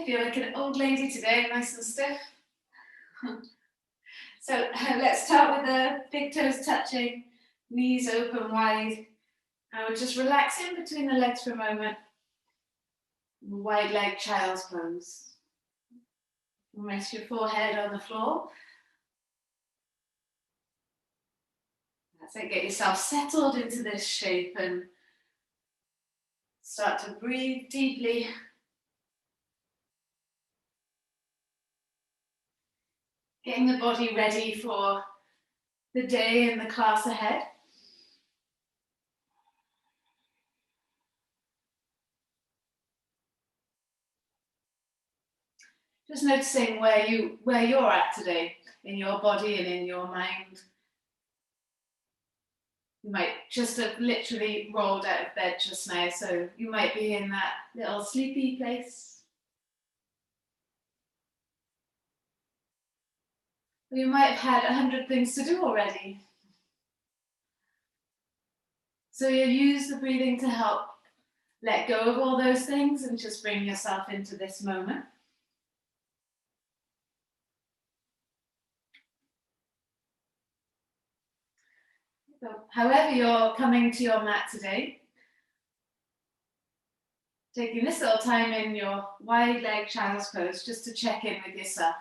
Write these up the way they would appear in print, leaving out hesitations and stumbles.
feel like an old lady today, nice and stiff. So let's start with the big toes touching, knees open wide. And we'll just relax in between the legs for a moment. Wide leg child's pose. Rest your forehead on the floor. That's it, get yourself settled into this shape and start to breathe deeply. Getting the body ready for the day and the class ahead. Just noticing where you're at today in your body and in your mind. You might just have literally rolled out of bed just now, so you might be in that little sleepy place. Or you might have had 100 things to do already. So you use the breathing to help let go of all those things and just bring yourself into this moment. So however you're coming to your mat today, taking this little time in your wide leg child's pose just to check in with yourself.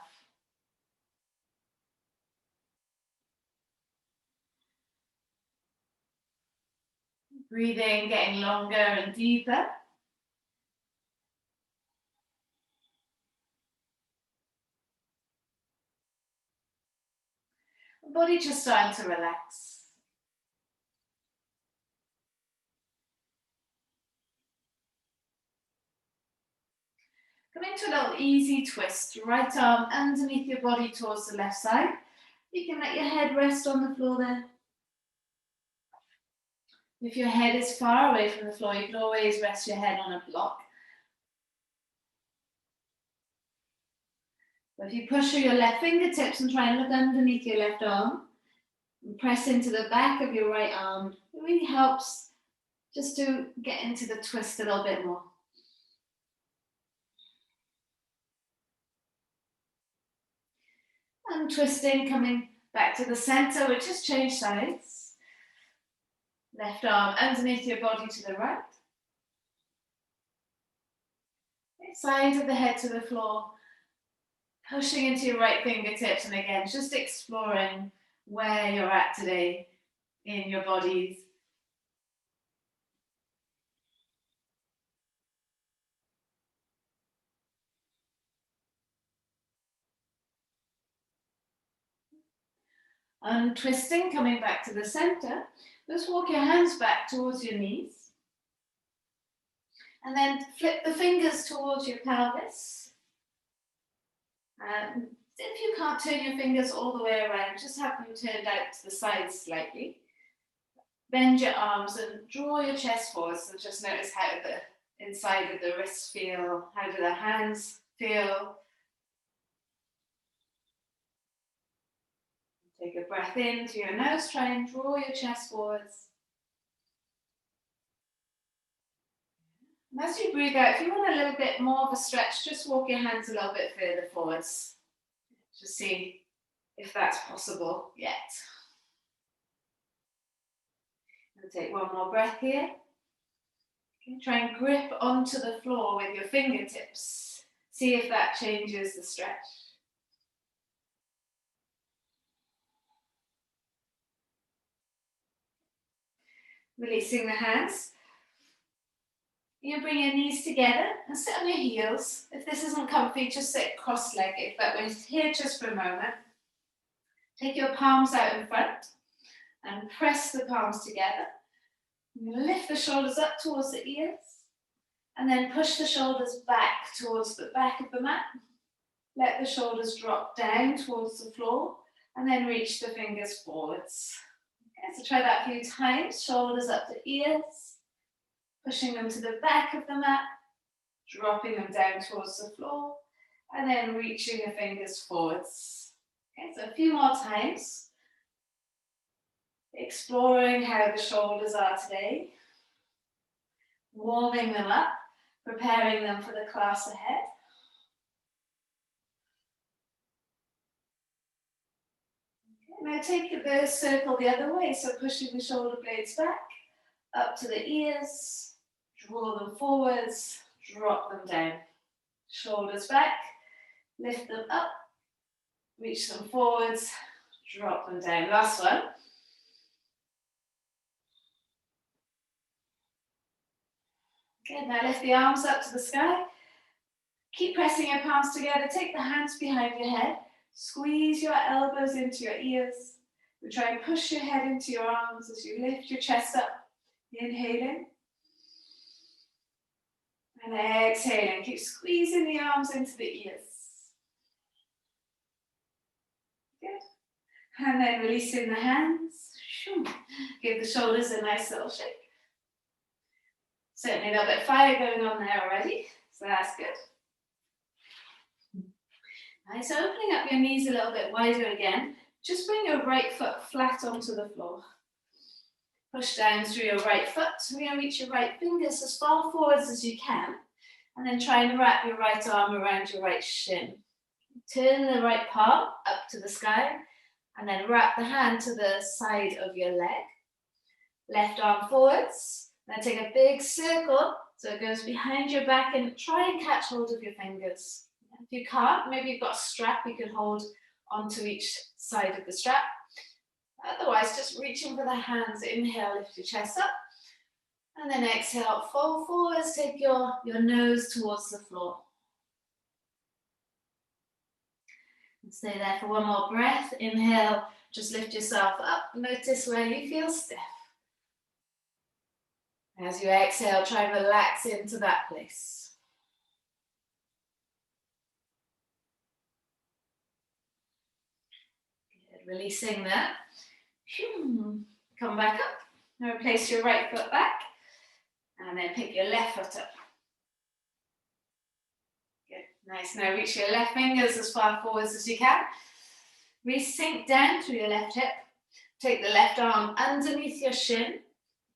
Breathing, getting longer and deeper. The body just starting to relax. Come into a little easy twist, right arm underneath your body towards the left side. You can let your head rest on the floor there. If your head is far away from the floor, you can always rest your head on a block. But if you push through your left fingertips and try and look underneath your left arm, and press into the back of your right arm, it really helps just to get into the twist a little bit more. And twisting, coming back to the center, we just change sides. Left arm underneath your body to the right. Side of the head to the floor. Pushing into your right fingertips, and again, just exploring where you're at today in your bodies. Untwisting, coming back to the center. Just walk your hands back towards your knees. And then flip the fingers towards your pelvis. And if you can't turn your fingers all the way around, just have them turned out to the sides slightly. Bend your arms and draw your chest forward. So just notice how the inside of the wrists feel. How do the hands feel? Take a breath in to your nose. Try and draw your chest forwards. And as you breathe out, if you want a little bit more of a stretch, just walk your hands a little bit further forwards. Just see if that's possible yet. And take one more breath here. Okay, try and grip onto the floor with your fingertips. See if that changes the stretch. Releasing the hands. You bring your knees together and sit on your heels. If this isn't comfy, just sit cross-legged, but we're here just for a moment. Take your palms out in front and press the palms together. Lift the shoulders up towards the ears and then push the shoulders back towards the back of the mat. Let the shoulders drop down towards the floor and then reach the fingers forwards. Okay, so try that a few times. Shoulders up to ears. Pushing them to the back of the mat, dropping them down towards the floor, and then reaching the fingers forwards. Okay, so a few more times. Exploring how the shoulders are today. Warming them up, preparing them for the class ahead. Now take the circle the other way, so pushing the shoulder blades back, up to the ears, draw them forwards, drop them down. Shoulders back, lift them up, reach them forwards, drop them down. Last one. Good, now lift the arms up to the sky. Keep pressing your palms together. Take the hands behind your head. Squeeze your elbows into your ears. We try and push your head into your arms as you lift your chest up. Inhaling. And exhaling. Keep squeezing the arms into the ears. Good. And then releasing the hands. Give the shoulders a nice little shake. Certainly a little bit of fire going on there already. So that's good. Right, so opening up your knees a little bit wider again. Just bring your right foot flat onto the floor. Push down through your right foot. We're going to reach your right fingers as far forwards as you can. And then try and wrap your right arm around your right shin. Turn the right palm up to the sky. And then wrap the hand to the side of your leg. Left arm forwards. Then take a big circle so it goes behind your back and try and catch hold of your fingers. If you can't, maybe you've got a strap you can hold onto each side of the strap. Otherwise, just reaching for the hands. Inhale, lift your chest up. And then exhale, fold forwards, take your nose towards the floor. And stay there for one more breath. Inhale, just lift yourself up. Notice where you feel stiff. As you exhale, try and relax into that place. Releasing that. Come back up. Now place your right foot back. And then pick your left foot up. Good. Nice. Now reach your left fingers as far forwards as you can. Re-sink down through your left hip. Take the left arm underneath your shin.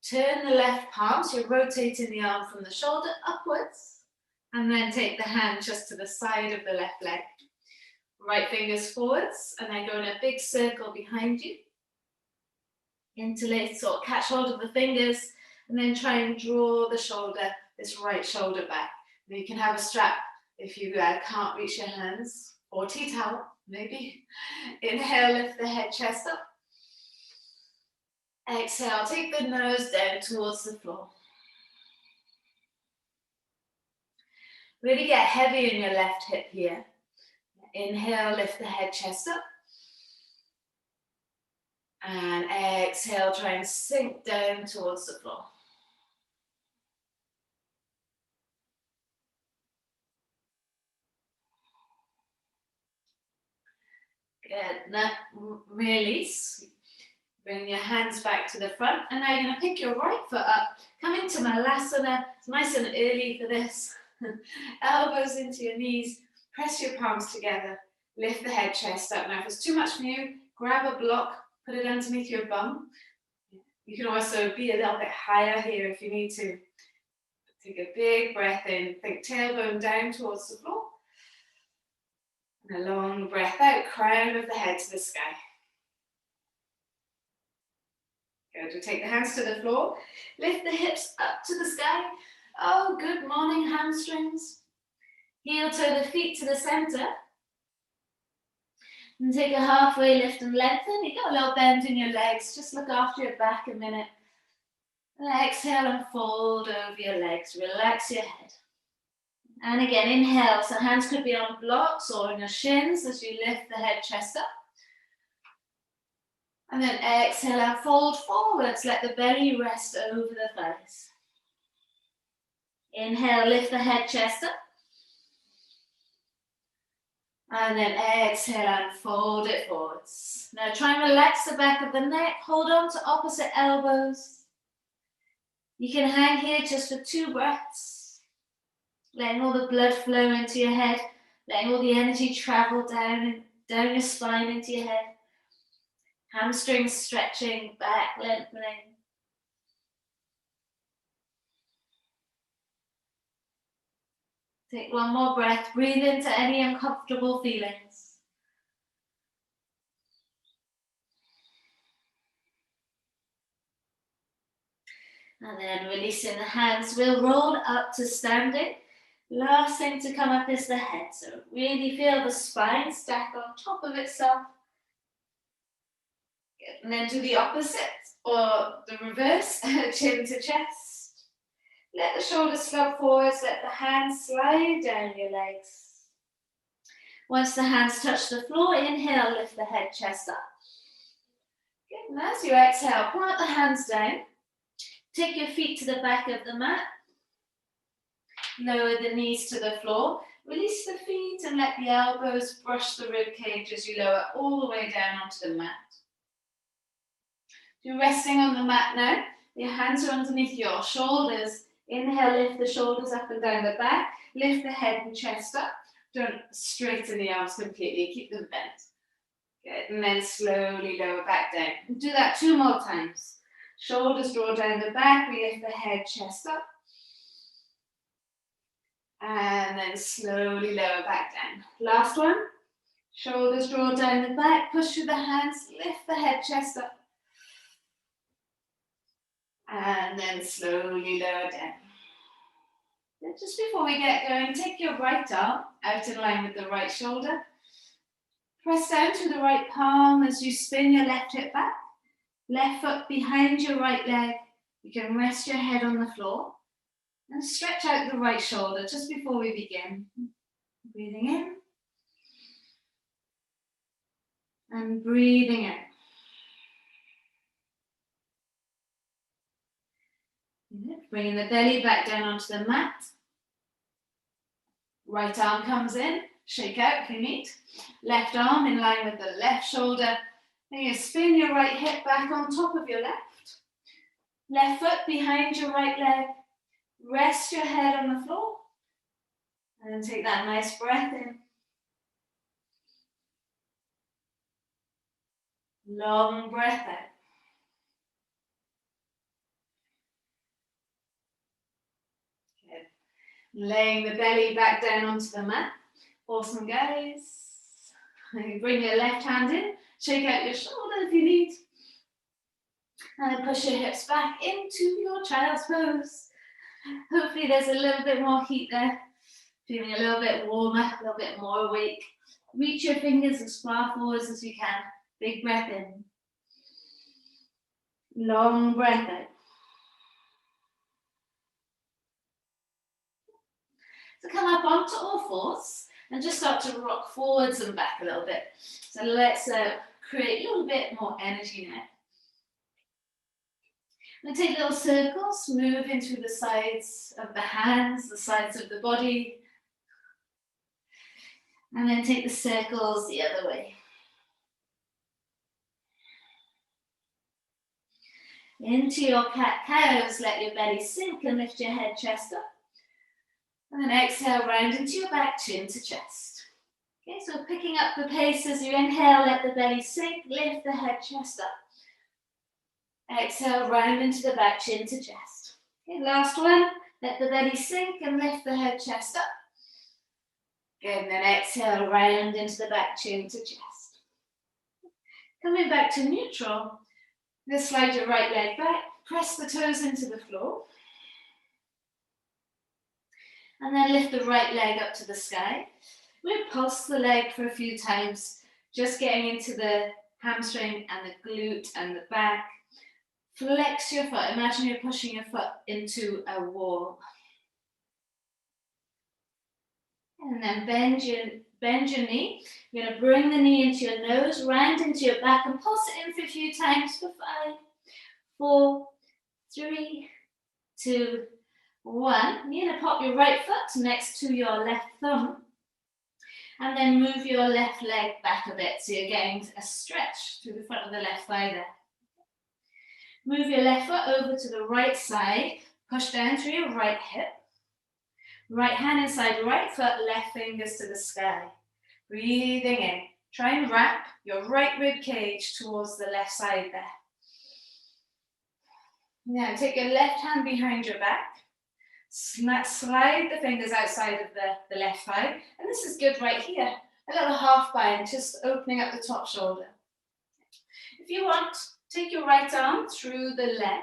Turn the left palm, so you're rotating the arm from the shoulder upwards. And then take the hand just to the side of the left leg. Right fingers forwards, and then go in a big circle behind you. Interlace or catch hold of the fingers, and then try and draw the shoulder, this right shoulder back. Now you can have a strap if you can't reach your hands, or tea towel, maybe. Inhale, lift the head, chest up. Exhale, take the nose down towards the floor. Really get heavy in your left hip here. Inhale, lift the head, chest up. And exhale, try and sink down towards the floor. Good. Now release. Bring your hands back to the front. And now you're going to pick your right foot up. Come into Malasana. It's nice and early for this. Elbows into your knees. Press your palms together. Lift the head, chest up. Now if it's too much for you, grab a block. Put it underneath your bum. You can also be a little bit higher here if you need to. Take a big breath in. Think tailbone down towards the floor. And a long breath out. Crown of the head to the sky. Good. We'll take the hands to the floor. Lift the hips up to the sky. Oh, good morning, hamstrings. Heel toe the feet to the center. And take a halfway lift and lengthen. You got a little bend in your legs. Just look after your back a minute. And exhale and fold over your legs. Relax your head. And again, inhale. So hands could be on blocks or on your shins as you lift the head, chest up. And then exhale and fold forwards. Let the belly rest over the thighs. Inhale, lift the head, chest up. And then exhale and fold it forwards. Now try and relax the back of the neck. Hold on to opposite elbows. You can hang here just for 2 breaths. Letting all the blood flow into your head. Letting all the energy travel down your spine into your head. Hamstrings stretching, back lengthening. Take one more breath. Breathe into any uncomfortable feelings. And then releasing the hands, we'll roll up to standing. Last thing to come up is the head. So really feel the spine stack on top of itself. And then do the opposite or the reverse, chin to chest. Let the shoulders slump forwards, let the hands slide down your legs. Once the hands touch the floor, inhale, lift the head, chest up. Good. And as you exhale, plant the hands down. Take your feet to the back of the mat. Lower the knees to the floor. Release the feet and let the elbows brush the rib cage as you lower all the way down onto the mat. You're resting on the mat now. Your hands are underneath your shoulders. Inhale, lift the shoulders up and down the back. Lift the head and chest up. Don't straighten the arms completely. Keep them bent. Good. And then slowly lower back down. Do that 2 more times. Shoulders draw down the back. We lift the head, chest up. And then slowly lower back down. Last one. Shoulders draw down the back. Push through the hands. Lift the head, chest up. And then slowly lower down. Then just before we get going, take your right arm out in line with the right shoulder. Press down to the right palm as you spin your left hip back. Left foot behind your right leg. You can rest your head on the floor. And stretch out the right shoulder just before we begin. Breathing in. And breathing out. Bringing the belly back down onto the mat. Right arm comes in, shake out if you need. Left arm in line with the left shoulder. Then you spin your right hip back on top of your left. Left foot behind your right leg. Rest your head on the floor. And then take that nice breath in. Long breath out. Laying the belly back down onto the mat. Awesome, guys. Bring your left hand in. Shake out your shoulder if you need. And then push your hips back into your child's pose. Hopefully there's a little bit more heat there. Feeling a little bit warmer, a little bit more awake. Reach your fingers as far forwards as you can. Big breath in. Long breath out. So come up onto all fours and just start to rock forwards and back a little bit. So let's create a little bit more energy now. And take little circles, move into the sides of the hands, the sides of the body. And then take the circles the other way. Into your cat-cows, let your belly sink and lift your head, chest up. And then exhale, round into your back, chin to chest. Okay, so picking up the pace as you inhale, let the belly sink, lift the head, chest up. Exhale, round into the back, chin to chest. Okay, last one, let the belly sink and lift the head, chest up. Good, and then exhale, round into the back, chin to chest. Coming back to neutral, just slide your right leg back, press the toes into the floor. And then lift the right leg up to the sky. We'll pulse the leg for a few times, just getting into the hamstring and the glute and the back. Flex your foot. Imagine you're pushing your foot into a wall. And then bend your knee. You're going to bring the knee into your nose, round into your back, and pulse it in for a few times for 5, 4, 3, 2, 1. You're going to pop your right foot next to your left thumb. And then move your left leg back a bit, so you're getting a stretch through the front of the left thigh there. Move your left foot over to the right side, push down through your right hip. Right hand inside right foot, left fingers to the sky. Breathing in. Try and wrap your right rib cage towards the left side there. Now take your left hand behind your back. Slide the fingers outside of the left thigh. And this is good right here. A little half bind, just opening up the top shoulder. If you want, take your right arm through the leg.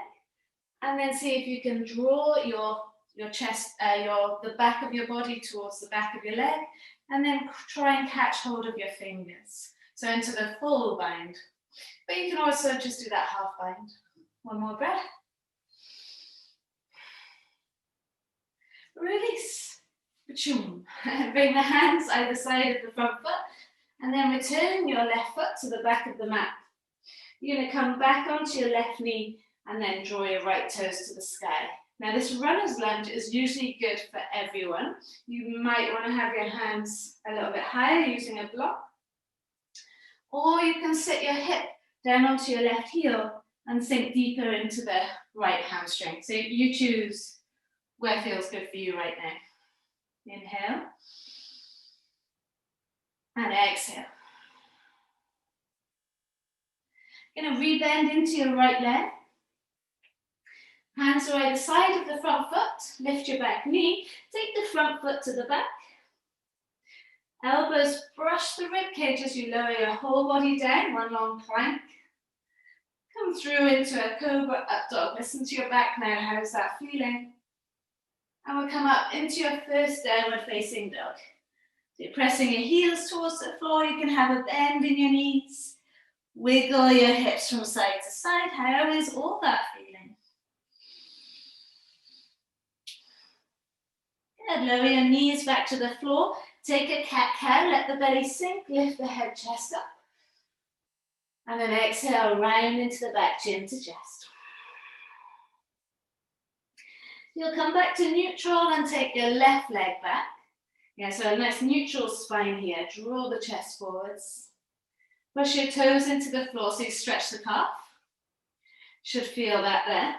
And then see if you can draw your chest, the back of your body towards the back of your leg, and then try and catch hold of your fingers. So into the full bind. But you can also just do that half bind. One more breath. Release. Bring the hands either side of the front foot, and then return your left foot to the back of the mat. You're going to come back onto your left knee and then draw your right toes to the sky. Now this runner's lunge is usually good for everyone. You might want to have your hands a little bit higher using a block. Or you can sit your hip down onto your left heel and sink deeper into the right hamstring. So you choose where feels good for you right now. Inhale. And exhale. You're going to rebend into your right leg. Hands are either side of the front foot. Lift your back knee. Take the front foot to the back. Elbows brush the rib cage as you lower your whole body down, one long plank. Come through into a cobra up dog. Listen to your back now. How's that feeling? And we'll come up into your first downward facing dog. So you're pressing your heels towards the floor. You can have a bend in your knees. Wiggle your hips from side to side. How is all that feeling? Good. Lower your knees back to the floor. Take a cat-cow. Let the belly sink. Lift the head, chest up. And then exhale, round into the back, chin to chest. You'll come back to neutral and take your left leg back. Yeah, so a nice neutral spine here. Draw the chest forwards. Push your toes into the floor so you stretch the calf. Should feel that there.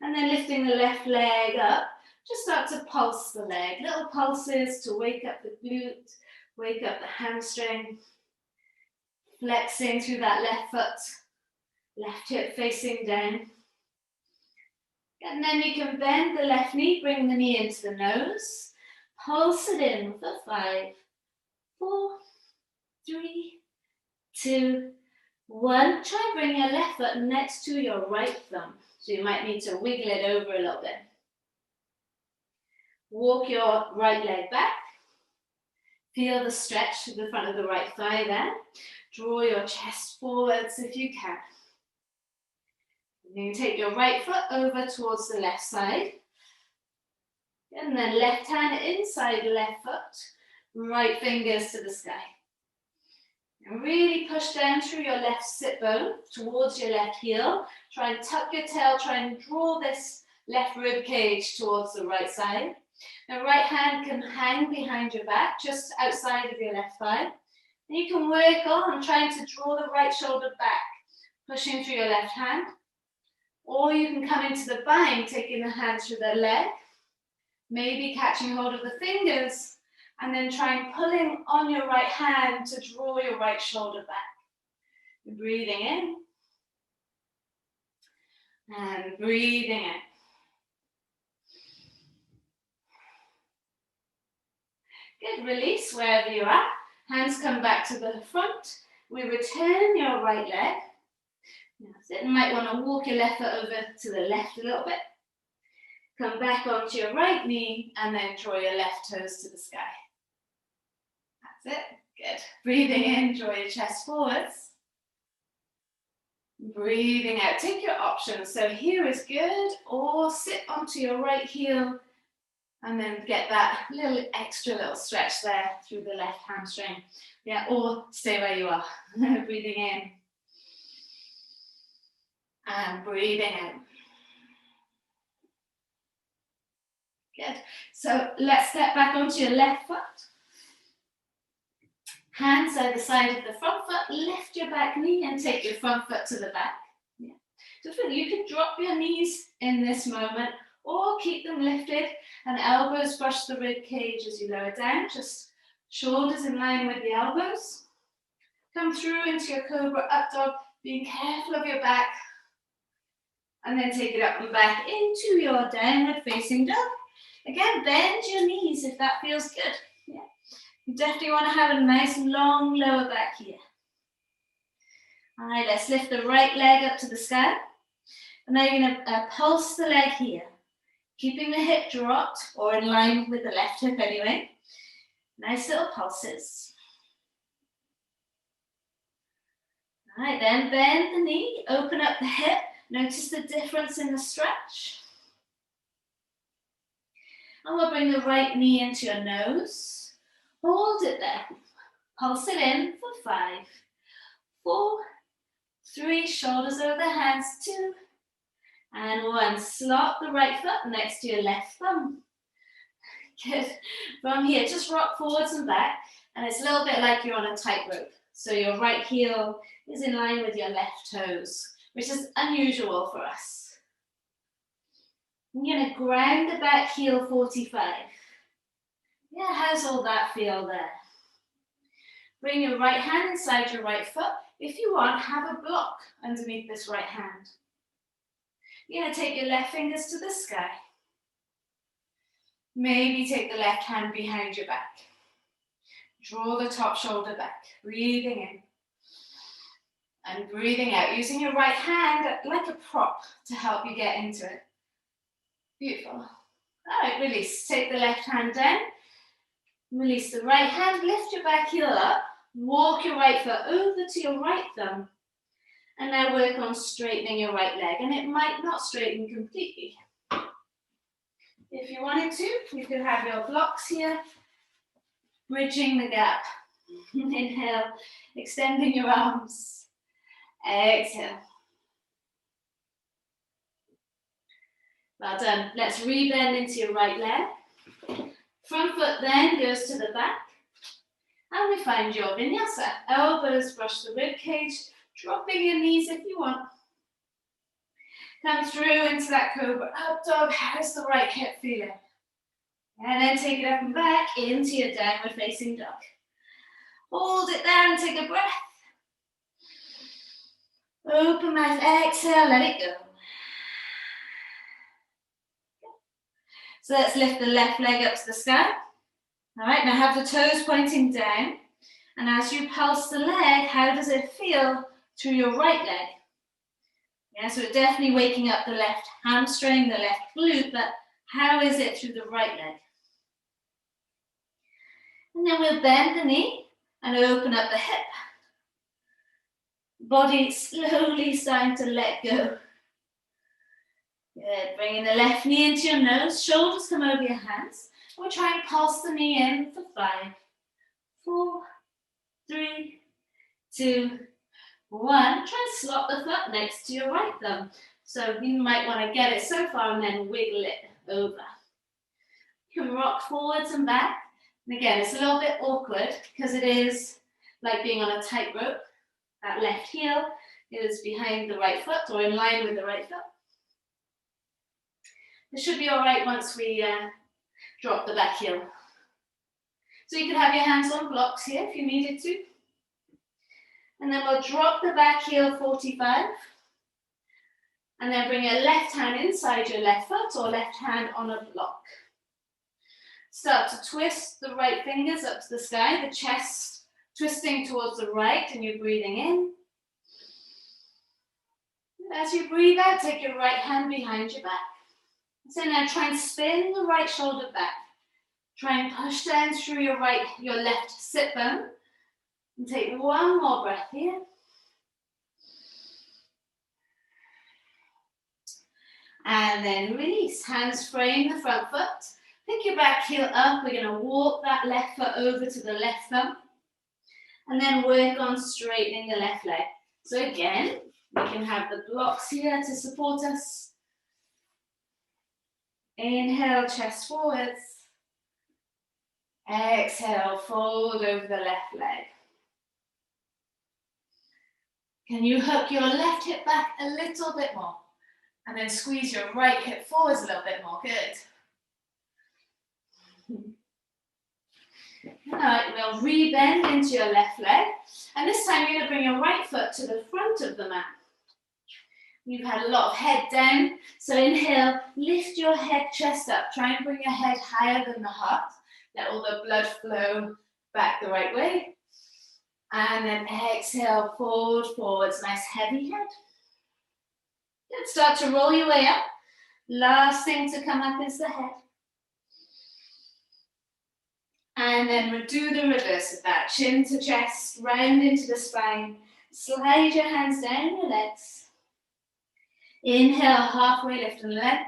And then lifting the left leg up, just start to pulse the leg. Little pulses to wake up the glute, wake up the hamstring. Flexing through that left foot, left hip facing down. And then you can bend the left knee, bring the knee into the nose. Pulse it in for 5, 4, 3, 2, 1. Try and bring your left foot next to your right thumb. So you might need to wiggle it over a little bit. Walk your right leg back. Feel the stretch to the front of the right thigh there. Draw your chest forwards if you can. You can take your right foot over towards the left side. And then left hand inside left foot. Right fingers to the sky. And really push down through your left sit bone towards your left heel. Try and tuck your tail. Try and draw this left rib cage towards the right side. The right hand can hang behind your back, just outside of your left thigh. And you can work on trying to draw the right shoulder back, pushing through your left hand. Or you can come into the bind, taking the hands through the leg, maybe catching hold of the fingers, and then trying pulling on your right hand to draw your right shoulder back. Breathing in, and breathing out. Good, release wherever you are. Hands come back to the front. We return your right leg. That's it. You might want to walk your left foot over to the left a little bit. Come back onto your right knee and then draw your left toes to the sky. That's it. Good. Breathing in, draw your chest forwards. Breathing out. Take your options. So here is good, or sit onto your right heel and then get that extra stretch there through the left hamstring. Yeah, or stay where you are. Breathing in. And breathing out. Good. So let's step back onto your left foot. Hands either side of the front foot. Lift your back knee and take your front foot to the back. Yeah. So you can drop your knees in this moment, or keep them lifted and elbows brush the rib cage as you lower down. Just shoulders in line with the elbows. Come through into your cobra up dog, being careful of your back. And then take it up and back into your downward facing dog. Again, bend your knees if that feels good. Yeah. You definitely want to have a nice long lower back here. All right, let's lift the right leg up to the sky. And now you're going to pulse the leg here, keeping the hip dropped or in line with the left hip anyway. Nice little pulses. All right, then bend the knee, open up the hip. Notice the difference in the stretch. And we'll bring the right knee into your nose. Hold it there. Pulse it in for 5, 4, 3, shoulders over the hands, 2, and 1. Slot the right foot next to your left thumb. Good. From here, just rock forwards and back, and it's a little bit like you're on a tightrope. So your right heel is in line with your left toes, which is unusual for us. I'm going to ground the back heel 45. Yeah, how's all that feel there? Bring your right hand inside your right foot. If you want, have a block underneath this right hand. You're going to take your left fingers to the sky. Maybe take the left hand behind your back. Draw the top shoulder back, breathing in. And breathing out, using your right hand like a prop to help you get into it. Beautiful. All right, release. Take the left hand down. Release the right hand, lift your back heel up. Walk your right foot over to your right thumb. And now work on straightening your right leg. And it might not straighten completely. If you wanted to, you could have your blocks here, bridging the gap. Inhale, extending your arms. Exhale. Well done. Let's rebend into your right leg. Front foot then goes to the back. And we find your vinyasa. Elbows brush the rib cage, dropping your knees if you want. Come through into that cobra up dog. How's the right hip feeling? And then take it up and back into your downward facing dog. Hold it there and take a breath. Open mouth, exhale, let it go. So let's lift the left leg up to the sky. All right, now have the toes pointing down. And as you pulse the leg, how does it feel through your right leg? Yeah, so it's definitely waking up the left hamstring, the left glute, but how is it through the right leg? And then we'll bend the knee and open up the hip. Body slowly starting to let go. Good, bringing the left knee into your nose, shoulders come over your hands. We'll try and pulse the knee in for 5, 4, 3, 2, 1. Try and slot the foot next to your right thumb. So you might want to get it so far and then wiggle it over. You can rock forwards and back. And again, it's a little bit awkward because it is like being on a tightrope. That left heel is behind the right foot or in line with the right foot. It should be all right once we drop the back heel. So you can have your hands on blocks here if you needed to. And then we'll drop the back heel 45. And then bring your left hand inside your left foot or left hand on a block. Start to twist the right fingers up to the sky, the chest twisting towards the right, and you're breathing in. As you breathe out, take your right hand behind your back. So now try and spin the right shoulder back. Try and push down through your left sit bone. And take one more breath here. And then release. Hands frame the front foot. Pick your back heel up. We're going to walk that left foot over to the left thumb. And then work on straightening the left leg. So again, we can have the blocks here to support us. Inhale, chest forwards. Exhale, fold over the left leg. Can you hook your left hip back a little bit more? And then squeeze your right hip forwards a little bit more. Good. All right, we'll rebend into your left leg. And this time you're going to bring your right foot to the front of the mat. You've had a lot of head down. So inhale, lift your head, chest up. Try and bring your head higher than the heart. Let all the blood flow back the right way. And then exhale, fold forwards. Nice heavy head. Good, start to roll your way up. Last thing to come up is the head. And then we'll do the reverse of that. Chin to chest, round into the spine. Slide your hands down your legs. Inhale, halfway lift and lengthen.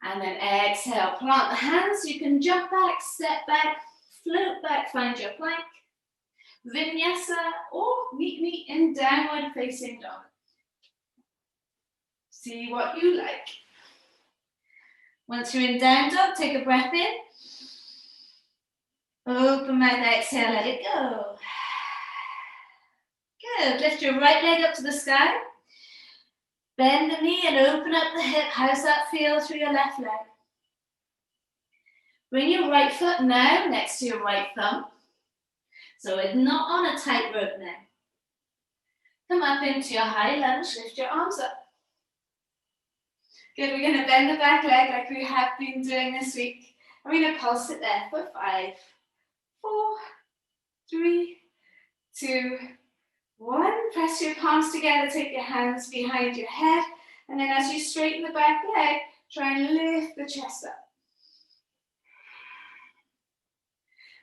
And then exhale, plant the hands. You can jump back, step back, float back, find your plank. Vinyasa or meet me in downward facing dog. See what you like. Once you're in down dog, take a breath in. Open mouth, exhale, let it go. Good, lift your right leg up to the sky. Bend the knee and open up the hip. How's that feel through your left leg? Bring your right foot now next to your right thumb. So it's not on a tight rope now. Come up into your high lunge, lift your arms up. Good, we're going to bend the back leg like we have been doing this week. And we're going to pulse it there for 5, 4, 3, 2, 1. Press your palms together, take your hands behind your head. And then as you straighten the back leg, try and lift the chest up.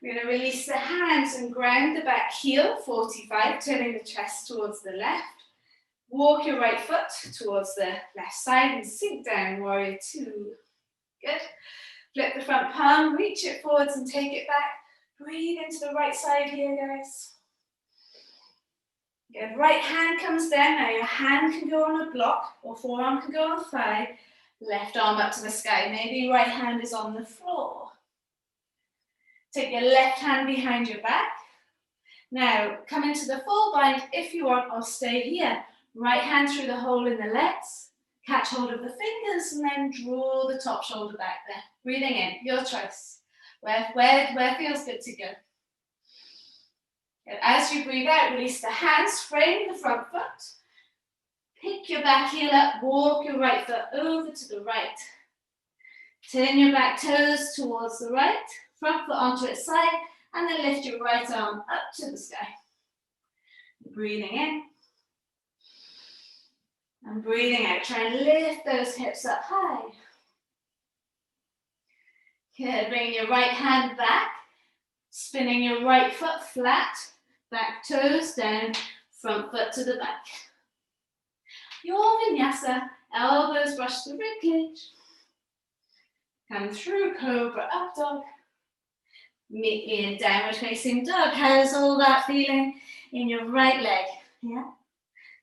We're going to release the hands and ground the back heel, 45, turning the chest towards the left. Walk your right foot towards the left side and sink down, warrior 2. Good. Flip the front palm, reach it forwards and take it back. Breathe into the right side here, guys. Good. Right hand comes down. Now your hand can go on a block or forearm can go on thigh. Left arm up to the sky. Maybe right hand is on the floor. Take your left hand behind your back. Now, come into the full bind if you want, or stay here. Right hand through the hole in the legs. Catch hold of the fingers and then draw the top shoulder back there. Breathing in, your choice. Where feels good to go. And as you breathe out, release the hands, frame the front foot. Pick your back heel up, walk your right foot over to the right. Turn your back toes towards the right. Front foot onto its side, and then lift your right arm up to the sky. Breathing in. And breathing out. Try and lift those hips up high. Good. Bring your right hand back. Spinning your right foot flat. Back toes down. Front foot to the back. Your vinyasa. Elbows brush the ribcage. Come through cobra up dog. Meet me in downward facing dog. How's all that feeling in your right leg? Yeah.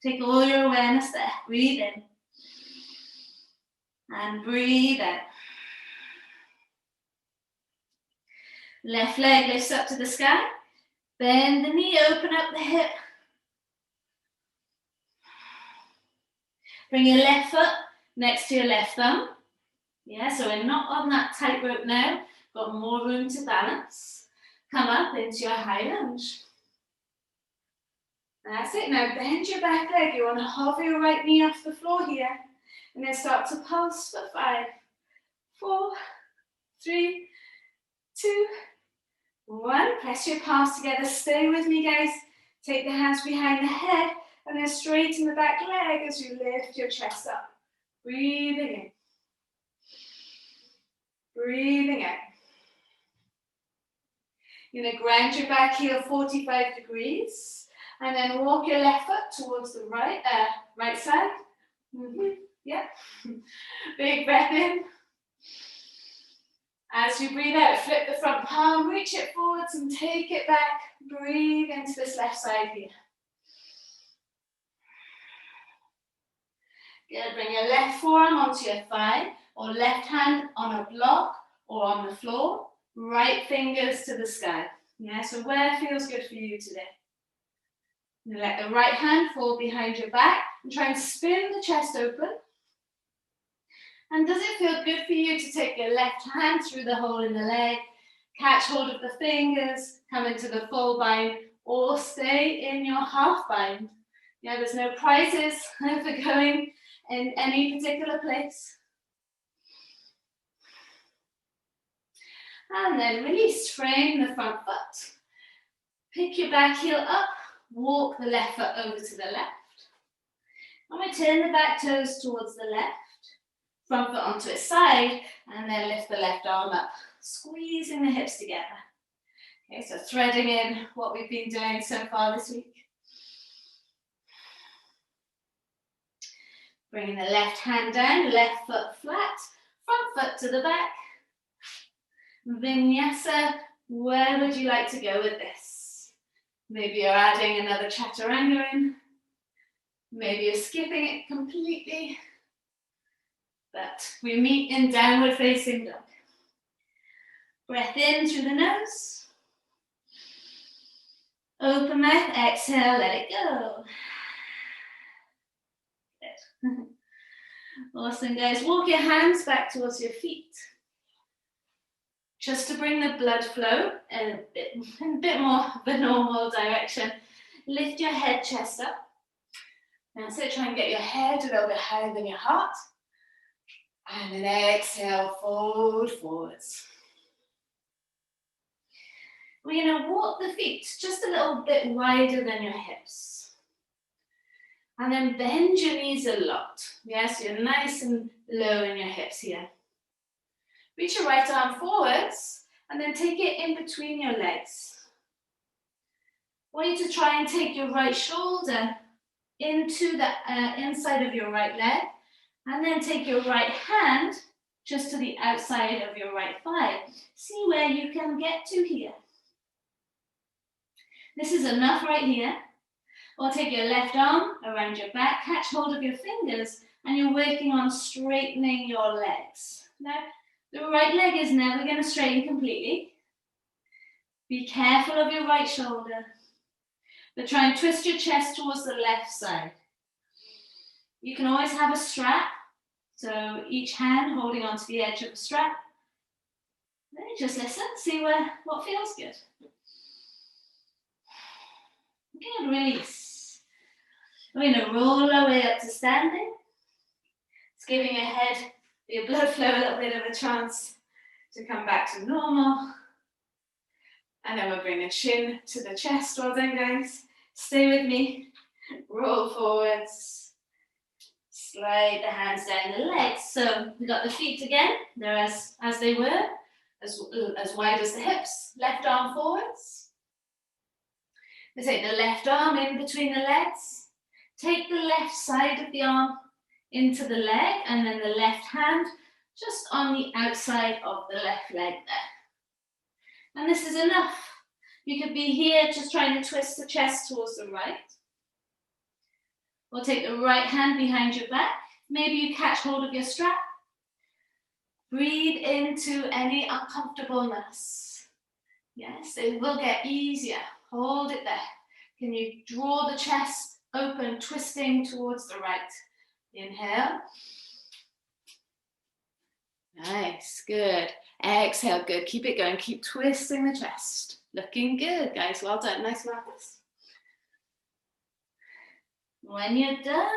Take all your awareness there. Breathe in. And breathe out. Left leg lifts up to the sky. Bend the knee, open up the hip. Bring your left foot next to your left thumb. Yeah, so we're not on that tightrope now. Got more room to balance. Come up into your high lunge. That's it. Now bend your back leg. You want to hover your right knee off the floor here. And then start to pulse for 5, 4, 3, 2, 1. Press your palms together. Stay with me, guys. Take the hands behind the head. And then straighten the back leg as you lift your chest up. Breathing in. Breathing out. You're going to ground your back heel 45 degrees. And then walk your left foot towards the right side. Yeah. Big breath in. As you breathe out, flip the front palm, reach it forwards and take it back. Breathe into this left side here. Good. Bring your left forearm onto your thigh or left hand on a block or on the floor. Right fingers to the sky. Yeah, so where feels good for you today? And let the right hand fall behind your back and try and spin the chest open. And does it feel good for you to take your left hand through the hole in the leg, catch hold of the fingers, come into the full bind, or stay in your half bind? Yeah, there's no prizes for going in any particular place. And then release, frame the front foot. Pick your back heel up, walk the left foot over to the left. And we turn the back toes towards the left, front foot onto its side, and then lift the left arm up, squeezing the hips together. Okay, so threading in what we've been doing so far this week. Bringing the left hand down, left foot flat, front foot to the back. Vinyasa, where would you like to go with this? Maybe you're adding another chaturanga in. Maybe you're skipping it completely. But we meet in downward facing dog. Breath in through the nose. Open mouth, exhale, let it go. Good. Awesome, guys. Walk your hands back towards your feet. Just to bring the blood flow in a bit more of a normal direction. Lift your head, chest up. Now, so try and get your head a little bit higher than your heart. And then exhale, fold forwards. We're going to walk the feet just a little bit wider than your hips. And then bend your knees a lot. Yes, you're nice and low in your hips here. Reach your right arm forwards and then take it in between your legs. I want you to try and take your right shoulder into the inside of your right leg, and then take your right hand just to the outside of your right thigh. See where you can get to here. This is enough right here. Or take your left arm around your back, catch hold of your fingers, and you're working on straightening your legs. Now, the right leg is never going to straighten completely. Be careful of your right shoulder. But try and twist your chest towards the left side. You can always have a strap. So each hand holding onto the edge of the strap. Then just listen, see what feels good. Good, release. We're going to roll our way up to standing. It's giving your head, your blood flow a little bit of a chance to come back to normal. And then we'll bring the chin to the chest. Well done, guys. Stay with me. Roll forwards. Slide the hands down the legs. So we got the feet again. They're as they were, as wide as the hips. Left arm forwards. We take the left arm in between the legs. Take the left side of the arm into the leg, and then the left hand just on the outside of the left leg there. And this is enough. You could be here just trying to twist the chest towards the right. Or take the right hand behind your back. Maybe you catch hold of your strap. Breathe into any uncomfortableness. Yes, it will get easier. Hold it there. Can you draw the chest open, twisting towards the right? Inhale. Nice, good. Exhale, good. Keep it going. Keep twisting the chest. Looking good, guys. Well done. Nice practice. When you're done,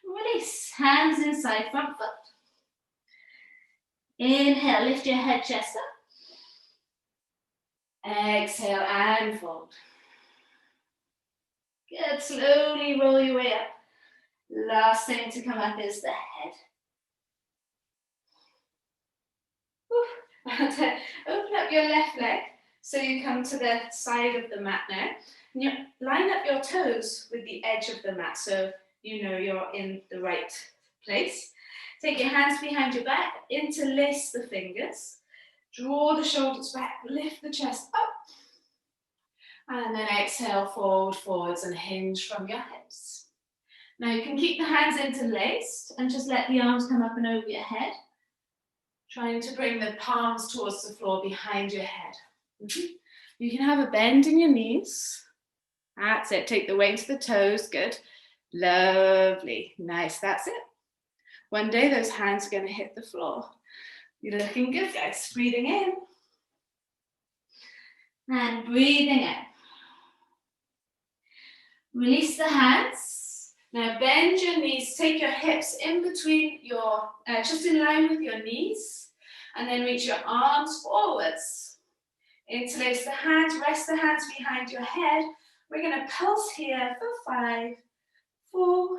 release. Hands inside front foot. Inhale, lift your head, chest up. Exhale and fold. Good. Slowly roll your way up. Last thing to come up is the head. Open up your left leg so you come to the side of the mat now. And you line up your toes with the edge of the mat so you know you're in the right place. Take your hands behind your back, interlace the fingers, draw the shoulders back, lift the chest up, and then exhale, fold forwards and hinge from your hips. Now you can keep the hands interlaced and just let the arms come up and over your head, trying to bring the palms towards the floor behind your head. You can have a bend in your knees. That's it. Take the weight to the toes. Good. Lovely. Nice. That's it. One day those hands are going to hit the floor. You're looking good, guys. Breathing in. And breathing out. Release the hands. Now bend your knees. Take your hips in between your, just in line with your knees. And then reach your arms forwards. Interlace the hands. Rest the hands behind your head. We're going to pulse here for 5, 4,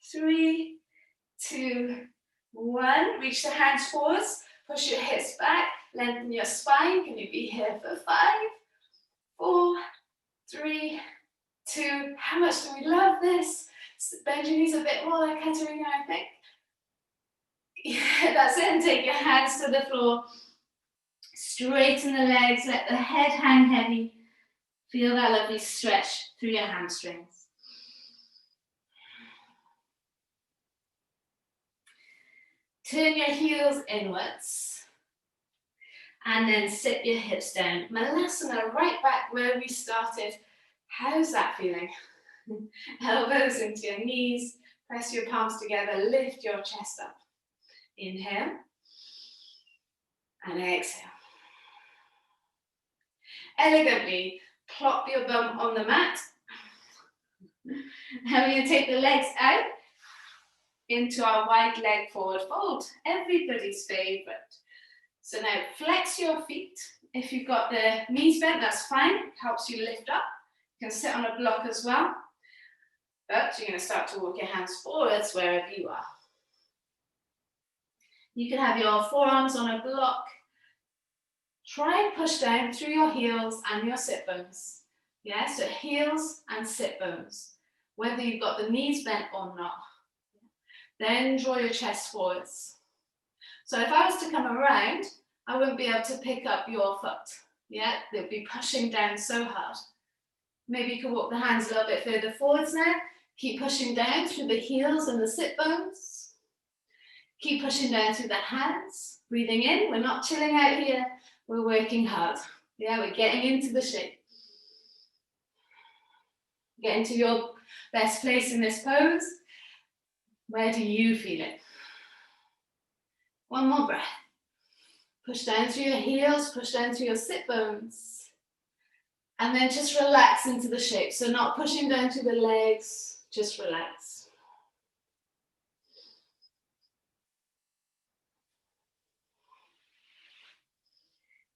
3, 2, 1. Reach the hands forwards. Push your hips back. Lengthen your spine. Can you be here for 5, 4, 3, 2. How much do we love this? Bend your knees a bit more like Katerina, I think. Yeah, that's it. And take your hands to the floor. Straighten the legs. Let the head hang heavy. Feel that lovely stretch through your hamstrings. Turn your heels inwards. And then sit your hips down. Malasana, right back where we started. How's that feeling? Elbows into your knees. Press your palms together. Lift your chest up. Inhale. And exhale. Elegantly plop your bum on the mat. And we're going to take the legs out into our wide leg forward fold. Everybody's favorite. So now flex your feet. If you've got the knees bent, that's fine. It helps you lift up. You can sit on a block as well. But you're going to start to walk your hands forwards wherever you are. You can have your forearms on a block. Try and push down through your heels and your sit bones. Yeah, so heels and sit bones, whether you've got the knees bent or not. Then draw your chest forwards. So if I was to come around, I wouldn't be able to pick up your foot. Yeah, they'd be pushing down so hard. Maybe you can walk the hands a little bit further forwards now. Keep pushing down through the heels and the sit bones. Keep pushing down through the hands. Breathing in, we're not chilling out here. We're working hard. Yeah, we're getting into the shape. Get into your best place in this pose. Where do you feel it? One more breath. Push down through your heels, push down through your sit bones. And then just relax into the shape. So not pushing down through the legs, just relax.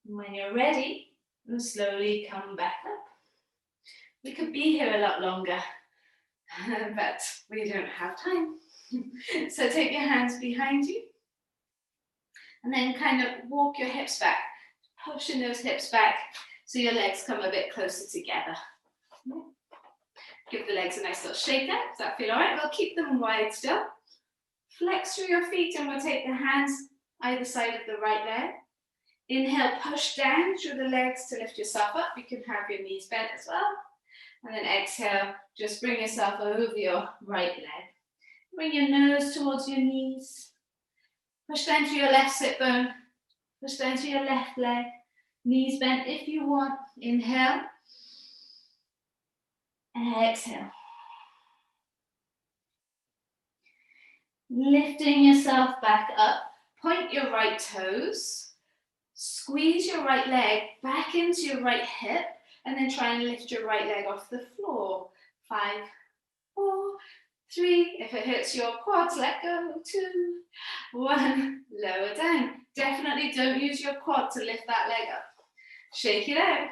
And when you're ready, you'll slowly come back up. We could be here a lot longer, but we don't have time. So take your hands behind you and then kind of walk your hips back, pushing those hips back so your legs come a bit closer together. Give the legs a nice little shake out. Does that feel all right? We'll keep them wide still. Flex through your feet and we'll take the hands either side of the right leg. Inhale, push down through the legs to lift yourself up. You can have your knees bent as well. And then exhale, just bring yourself over your right leg. Bring your nose towards your knees. Push down through your left sit bone. Push down through your left leg. Knees bent if you want. Inhale. Exhale. Lifting yourself back up. Point your right toes. Squeeze your right leg back into your right hip. And then try and lift your right leg off the floor. 5, 4, 3. If it hurts your quads, let go. 2, 1. Lower down. Definitely don't use your quad to lift that leg up. Shake it out.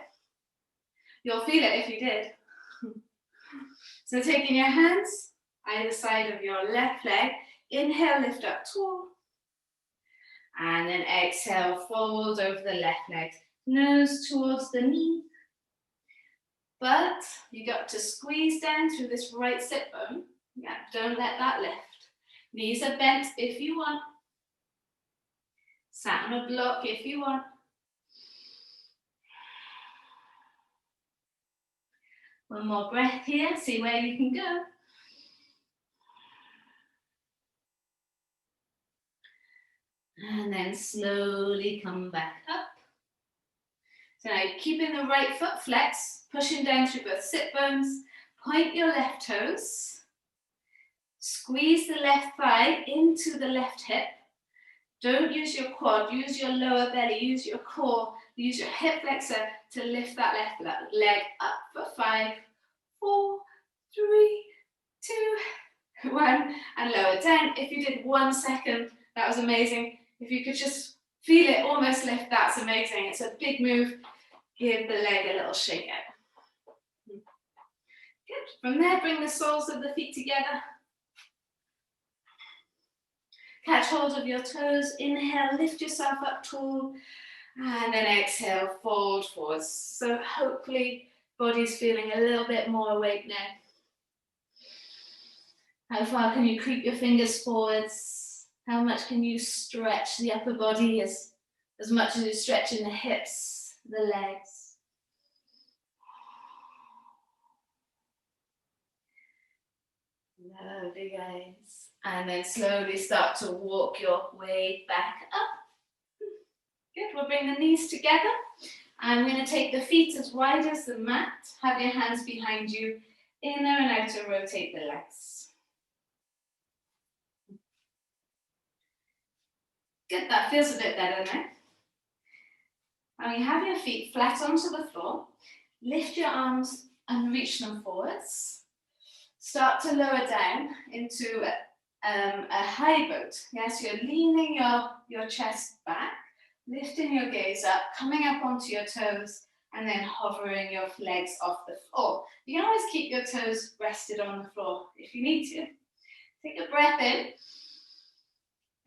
You'll feel it if you did. So taking your hands either side of your left leg. Inhale, lift up tall. And then exhale, fold over the left leg. Nose towards the knee. But you got to squeeze down through this right sit bone. Yeah, don't let that lift. Knees are bent if you want. Sat on a block if you want. One more breath here, see where you can go. And then slowly come back up. So now keeping the right foot flexed, pushing down through both sit bones, point your left toes, squeeze the left thigh into the left hip. Don't use your quad, use your lower belly, use your core, use your hip flexor to lift that left leg up for 5, 4, 3, 2, 1, and lower down. If you did 1 second, that was amazing. If you could just feel it almost lift, that's amazing. It's a big move. Give the leg a little shake out. Good. From there, bring the soles of the feet together. Catch hold of your toes. Inhale, lift yourself up tall. And then exhale, fold forwards. So hopefully body's feeling a little bit more awake now. How far can you creep your fingers forwards? How much can you stretch the upper body as much as you're stretching the hips, the legs? Lovely, guys. And then slowly start to walk your way back up. Good, we'll bring the knees together. I'm going to take the feet as wide as the mat. Have your hands behind you. Inner and outer rotate the legs. Good, that feels a bit better now. And you have your feet flat onto the floor. Lift your arms and reach them forwards. Start to lower down into a high boat. Yes, you're leaning your chest back, lifting your gaze up, coming up onto your toes, and then hovering your legs off the floor. You can always keep your toes rested on the floor if you need to. Take a breath in.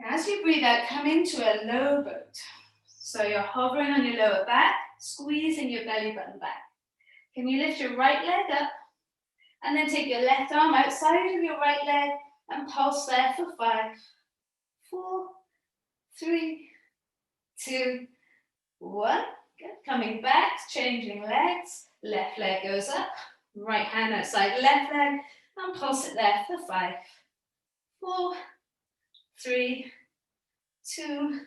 As you breathe out, come into a low boat. So you're hovering on your lower back, squeezing your belly button back. Can you lift your right leg up? And then take your left arm outside of your right leg and pulse there for 5, 4, 3, 2, 1. Good. Coming back, changing legs. Left leg goes up, right hand outside left leg, and pulse it there for 5, 4, 3, 2,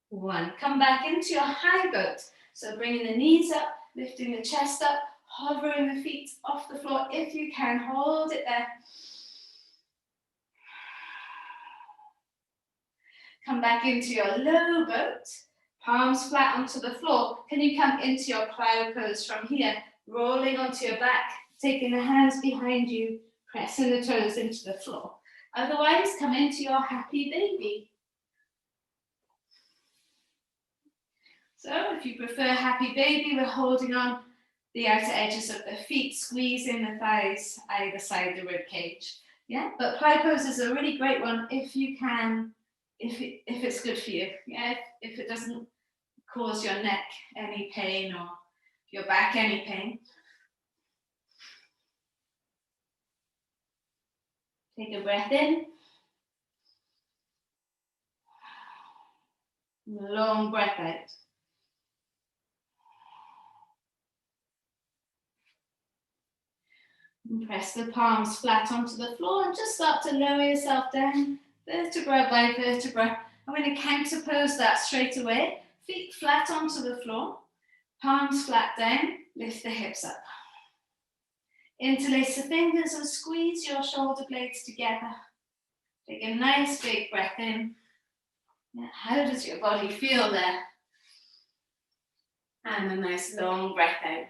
1. Come back into your high boat. So bringing the knees up, lifting the chest up, hovering the feet off the floor. If you can, hold it there. Come back into your low boat. Palms flat onto the floor. Can you come into your plow pose from here? Rolling onto your back, taking the hands behind you, pressing the toes into the floor. Otherwise, come into your happy baby. So if you prefer happy baby, we're holding on the outer edges of the feet, squeezing the thighs either side the rib cage. Yeah, but plow pose is a really great one if you can, if it's good for you. Yeah, if it doesn't cause your neck any pain or your back any pain. Take a breath in. Long breath out. And press the palms flat onto the floor and just start to lower yourself down, vertebra by vertebra. I'm going to counter pose that straight away. Feet flat onto the floor, palms flat down, lift the hips up. Interlace the fingers and squeeze your shoulder blades together. Take a nice big breath in. How does your body feel there? And a nice long breath out.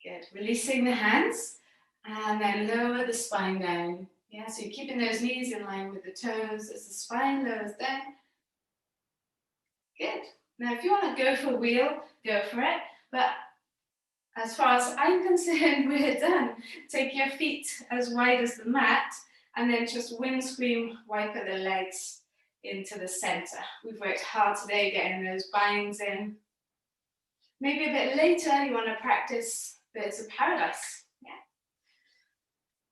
Good. Releasing the hands and then lower the spine down. Yeah, so you're keeping those knees in line with the toes as the spine lowers down. Good. Now, if you want to go for a wheel, go for it. But as far as I'm concerned, we're done. Take your feet as wide as the mat and then just windscreen wiper the legs into the center. We've worked hard today getting those binds in. Maybe a bit later you want to practice Birds of Paradise. Yeah.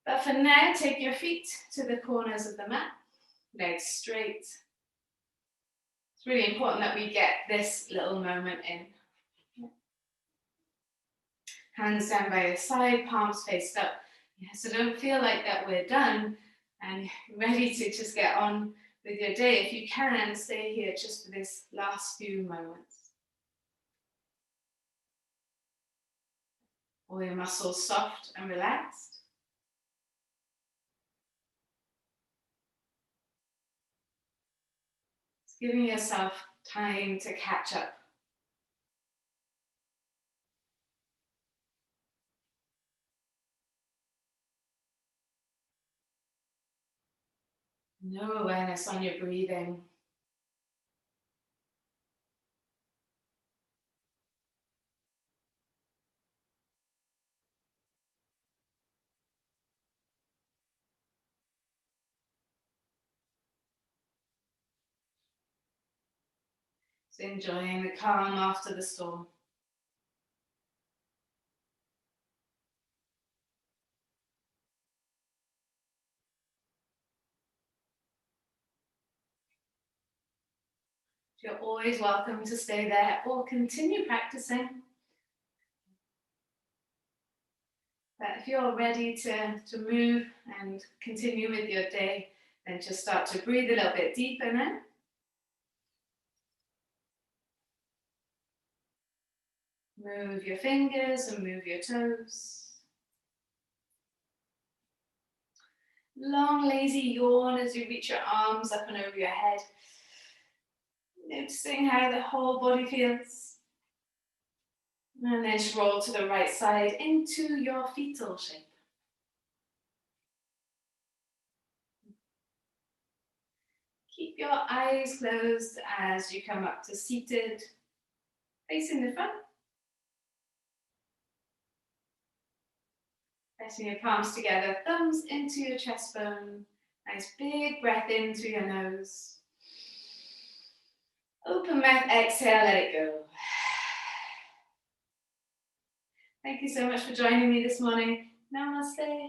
But for now, take your feet to the corners of the mat, legs straight. It's really important that we get this little moment in. Hands down by your side, palms faced up. Yeah, so don't feel like that we're done and ready to just get on with your day. If you can, stay here just for this last few moments. All your muscles soft and relaxed. Just giving yourself time to catch up. No awareness on your breathing. Just enjoying the calm after the storm. You're always welcome to stay there or continue practicing. But if you're ready to move and continue with your day, then just start to breathe a little bit deeper now. Move your fingers and move your toes. Long, lazy yawn as you reach your arms up and over your head. Noticing how the whole body feels. And then just roll to the right side into your fetal shape. Keep your eyes closed as you come up to seated, facing the front. Pressing your palms together, thumbs into your chest bone. Nice big breath in through your nose. Open mouth, exhale, let it go. Thank you so much for joining me this morning. Namaste.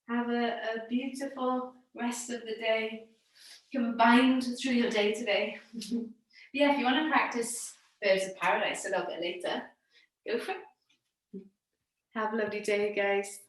Have a beautiful rest of the day, combined through your day today. Yeah, if you want to practice Birds of Paradise a little bit later, go for it. Have a lovely day, guys.